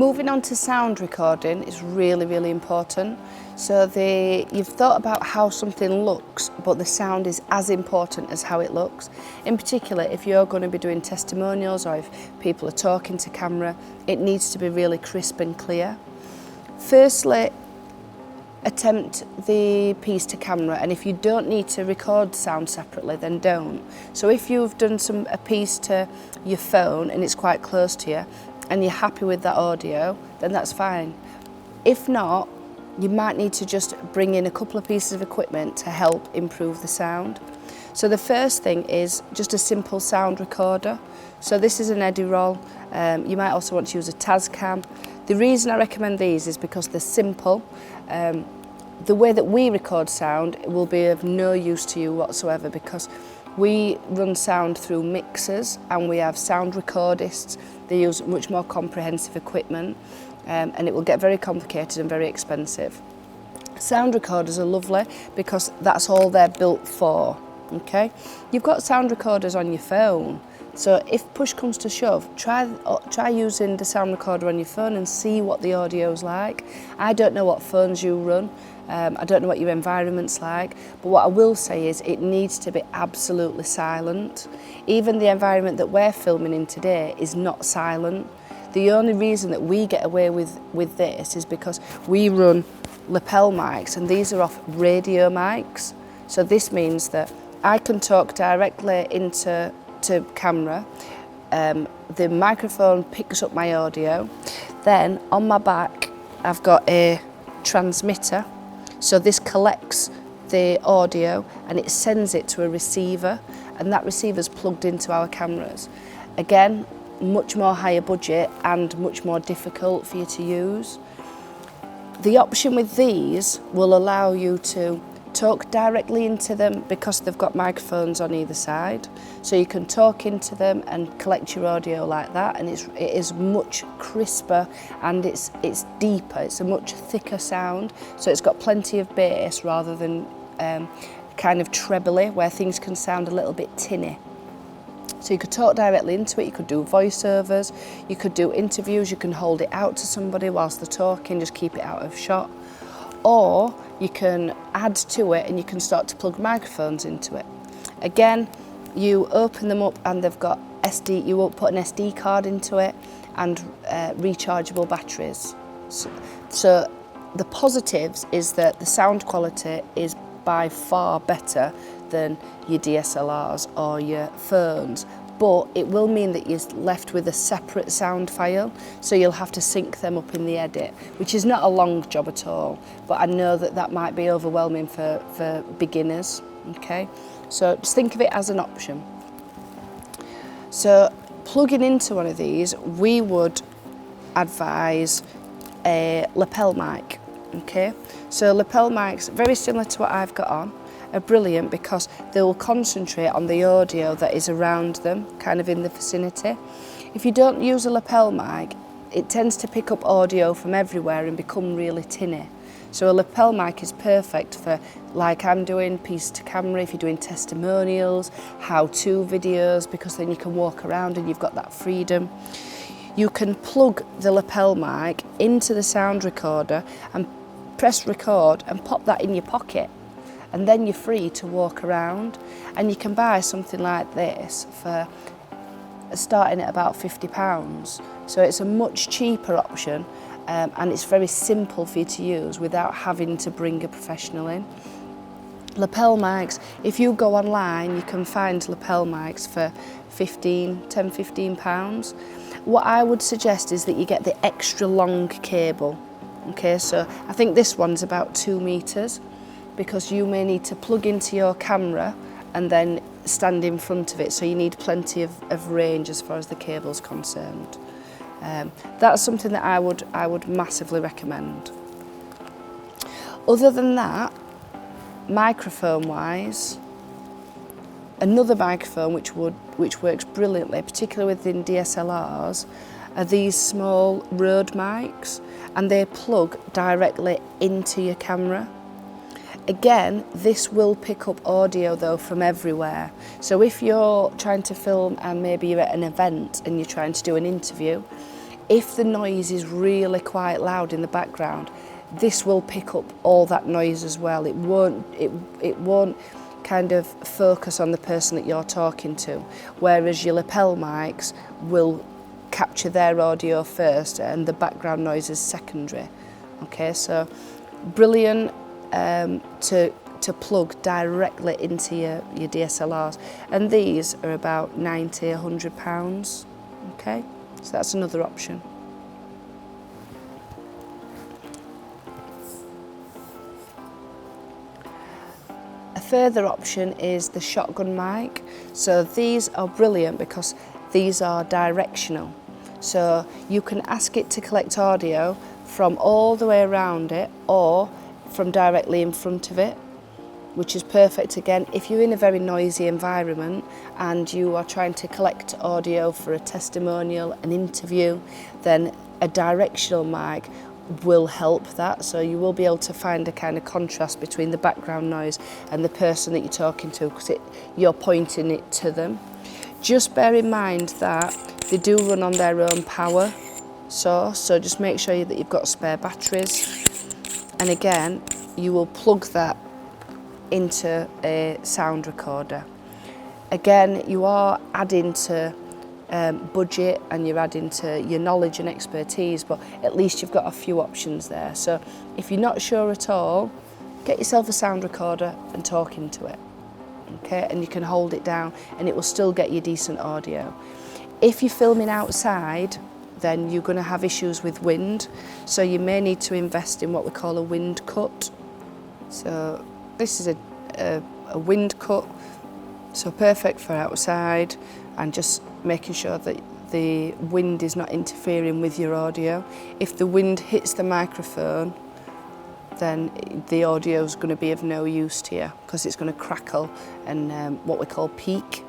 Moving on to sound recording is really, really important. So you've thought about how something looks, but the sound is as important as how it looks. In particular, if you're going to be doing testimonials or if people are talking to camera, it needs to be really crisp and clear. Firstly, attempt the piece to camera, and if you don't need to record sound separately, then don't. So if you've done a piece to your phone and it's quite close to you and you're happy with that audio, then that's fine. If not, you might need to just bring in a couple of pieces of equipment to help improve the sound. So the first thing is just a simple sound recorder. So this is an Eddie roll. You might also want to use a Tascam. The reason I recommend these is because they're simple. The way that we record sound will be of no use to you whatsoever, because we run sound through mixers and we have sound recordists. They use much more comprehensive equipment, and it will get very complicated and very expensive. Sound recorders are lovely because that's all they're built for. Okay, you've got sound recorders on your phone, so if push comes to shove, try using the sound recorder on your phone and see what the audio's like. I don't know what phones you run, I don't know what your environment's like, but what I will say is it needs to be absolutely silent. Even the environment that we're filming in today is not silent. The only reason that we get away with this is because we run lapel mics, and these are off radio mics. So this means that I can talk directly into camera, the microphone picks up my audio, then on my back I've got a transmitter, so this collects the audio and it sends it to a receiver, and that receiver's plugged into our cameras. Again, much more higher budget and much more difficult for you to use. The option with these will allow you to talk directly into them because they've got microphones on either side, so you can talk into them and collect your audio like that, and it is much crisper and it's deeper, it's a much thicker sound, so it's got plenty of bass rather than kind of trebly where things can sound a little bit tinny. So you could talk directly into it, you could do voiceovers, you could do interviews, you can hold it out to somebody whilst they're talking, just keep it out of shot. Or you can add to it and you can start to plug microphones into it. Again, you open them up and they've got you won't put an SD card into it, and rechargeable batteries. So the positives is that the sound quality is by far better than your DSLRs or your phones, but it will mean that you're left with a separate sound file, so you'll have to sync them up in the edit, which is not a long job at all, but I know that might be overwhelming for beginners. Okay, so just think of it as an option. So plugging into one of these, we would advise a lapel mic. Okay, so lapel mics, very similar to what I've got on, are brilliant because they will concentrate on the audio that is around them, kind of in the vicinity. If you don't use a lapel mic, it tends to pick up audio from everywhere and become really tinny. So a lapel mic is perfect for, like I'm doing, piece to camera, if you're doing testimonials, how-to videos, because then you can walk around and you've got that freedom. You can plug the lapel mic into the sound recorder and press record and pop that in your pocket, and then you're free to walk around. And you can buy something like this for starting at about £50. So it's a much cheaper option, and it's very simple for you to use without having to bring a professional in. Lapel mics, if you go online, you can find lapel mics for £15. What I would suggest is that you get the extra long cable. Okay, so I think this one's about 2 meters, because you may need to plug into your camera and then stand in front of it, so you need plenty of range as far as the cable's concerned. That's something that I would massively recommend. Other than that, microphone wise, another microphone which works brilliantly, particularly within DSLRs, are these small Rode mics, and they plug directly into your camera. Again, this will pick up audio though from everywhere. So if you're trying to film and maybe you're at an event and you're trying to do an interview, If the noise is really quite loud in the background, this will pick up all that noise as well. It won't kind of focus on the person that you're talking to, whereas your lapel mics will capture their audio first and the background noise is secondary. Okay, so brilliant to plug directly into your DSLRs, and these are about £90–100. Okay, so that's another option. A further option is the shotgun mic. So these are brilliant because these are directional. So you can ask it to collect audio from all the way around it or from directly in front of it, which is perfect again if you're in a very noisy environment and you are trying to collect audio for a testimonial, an interview, then a directional mic will help that. So you will be able to find a kind of contrast between the background noise and the person that you're talking to, because you're pointing it to them. Just bear in mind that they do run on their own power source, so just make sure that you've got spare batteries. And again, you will plug that into a sound recorder. Again, you are adding to budget and you're adding to your knowledge and expertise, but at least you've got a few options there. So if you're not sure at all, get yourself a sound recorder and talk into it. Okay, and you can hold it down and it will still get you decent audio. If you're filming outside, then you're going to have issues with wind, so you may need to invest in what we call a wind cut. So this is a wind cut, so perfect for outside and just making sure that the wind is not interfering with your audio. If the wind hits the microphone, then the audio is going to be of no use to you because it's going to crackle and what we call peak.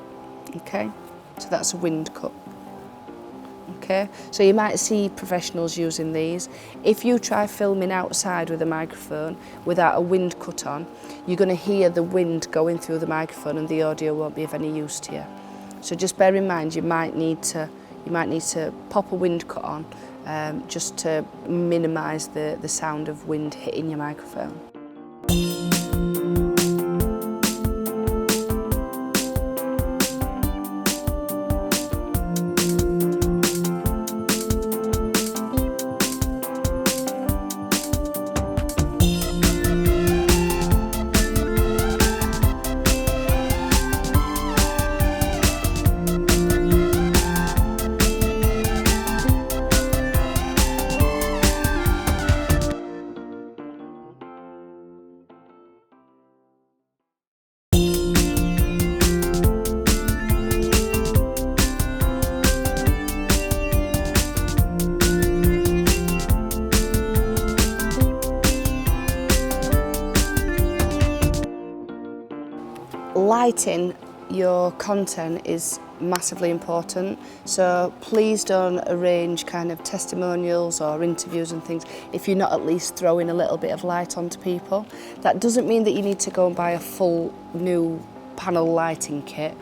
Okay, so that's a wind cut. Okay, so you might see professionals using these. If you try filming outside with a microphone without a wind cut on, you're going to hear the wind going through the microphone and the audio won't be of any use to you. So just bear in mind you might need to pop a wind cut on just to minimise the sound of wind hitting your microphone. Lighting your content is massively important, so please don't arrange kind of testimonials or interviews and things if you're not at least throwing a little bit of light onto people. That doesn't mean that you need to go and buy a full new panel lighting kit,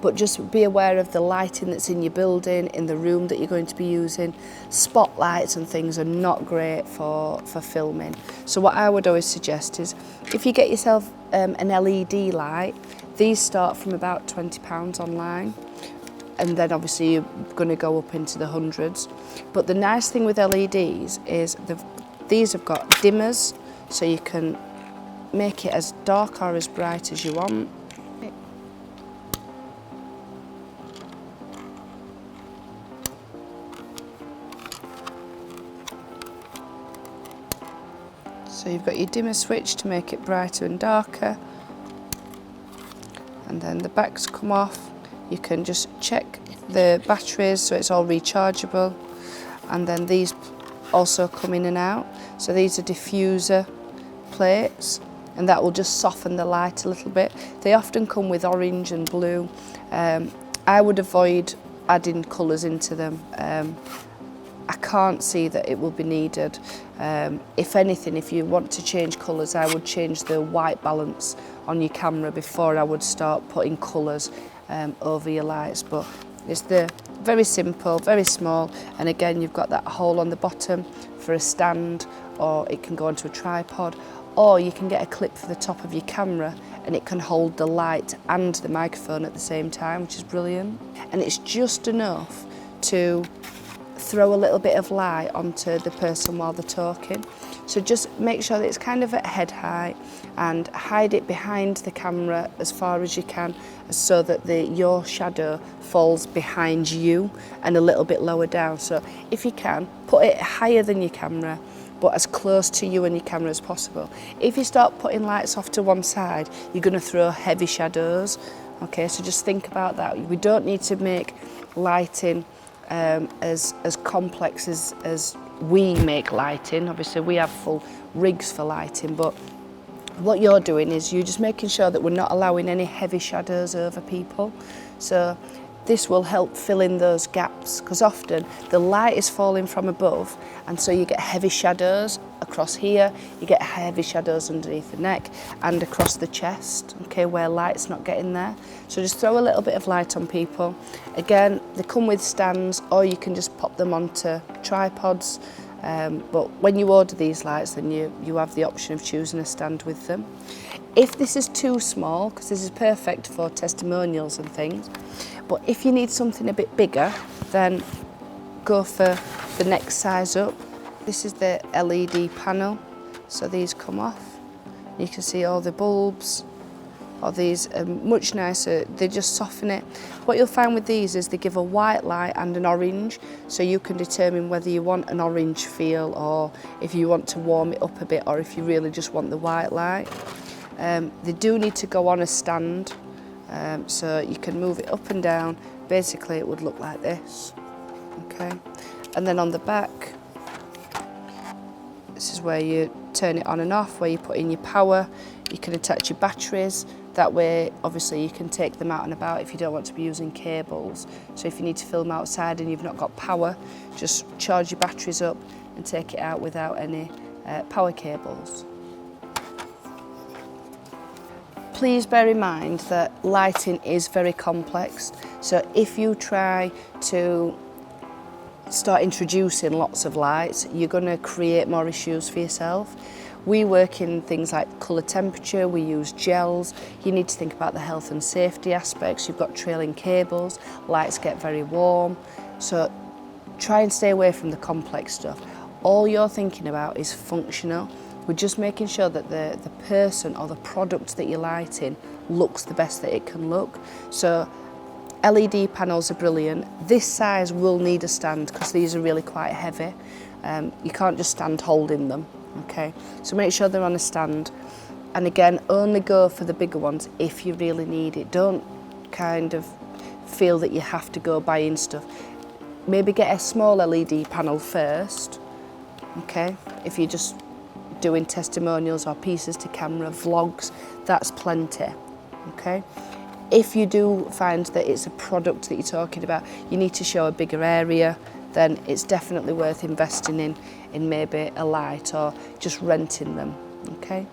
but just be aware of the lighting that's in your building, in the room that you're going to be using. Spotlights and things are not great for filming. So what I would always suggest is if you get yourself an LED light, these start from about £20 online, and then obviously you're going to go up into the hundreds. But the nice thing with LEDs is these have got dimmers, so you can make it as dark or as bright as you want. So you've got your dimmer switch to make it brighter and darker, and then the backs come off. You can just check the batteries so it's all rechargeable, and then these also come in and out. So these are diffuser plates, and that will just soften the light a little bit. They often come with orange and blue. I would avoid adding colours into them. I can't see that it will be needed. If anything, if you want to change colours, I would change the white balance on your camera before I would start putting colours over your lights. But It's the very simple, very small, and again you've got that hole on the bottom for a stand, or it can go onto a tripod, or you can get a clip for the top of your camera and it can hold the light and the microphone at the same time, which is brilliant. And it's just enough to throw a little bit of light onto the person while they're talking. So just make sure that it's kind of at head height and hide it behind the camera as far as you can, so that your shadow falls behind you and a little bit lower down. So if you can, put it higher than your camera, but as close to you and your camera as possible. If you start putting lights off to one side, you're going to throw heavy shadows. Okay, so just think about that. We don't need to make lighting as complex as we make lighting. Obviously we have full rigs for lighting, but what you're doing is you're just making sure that we're not allowing any heavy shadows over people. So this will help fill in those gaps, because often the light is falling from above and so you get heavy shadows across here, you get heavy shadows underneath the neck and across the chest, okay, where light's not getting there. So just throw a little bit of light on people. Again, they come with stands, or you can just pop them onto tripods. But when you order these lights, then you have the option of choosing a stand with them. If this is too small, because this is perfect for testimonials and things, but if you need something a bit bigger, then go for the next size up. This is the LED panel, so these come off. You can see all the bulbs. Or these are much nicer, they just soften it. What you'll find with these is they give a white light and an orange, so you can determine whether you want an orange feel, or if you want to warm it up a bit, or if you really just want the white light. They do need to go on a stand, so you can move it up and down. Basically it would look like this, okay? And then on the back, this is where you turn it on and off, where you put in your power. You can attach your batteries. That way, obviously, you can take them out and about if you don't want to be using cables. So if you need to film outside and you've not got power, just charge your batteries up and take it out without any power cables. Please bear in mind that lighting is very complex. So if you try to start introducing lots of lights, you're going to create more issues for yourself. We work in things like colour temperature, we use gels. You need to think about the health and safety aspects. You've got trailing cables, lights get very warm. So try and stay away from the complex stuff. All you're thinking about is functional. We're just making sure that the person or the product that you're lighting looks the best that it can look. So LED panels are brilliant. This size will need a stand because these are really quite heavy. You can't just stand holding them. Okay, so make sure they're on a stand, and again, only go for the bigger ones if you really need it. Don't kind of feel that you have to go buying stuff. Maybe get a small LED panel first, okay? If you're just doing testimonials or pieces to camera, vlogs, that's plenty, okay? If you do find that it's a product that you're talking about, you need to show a bigger area, then it's definitely worth investing in maybe a light or just renting them, okay?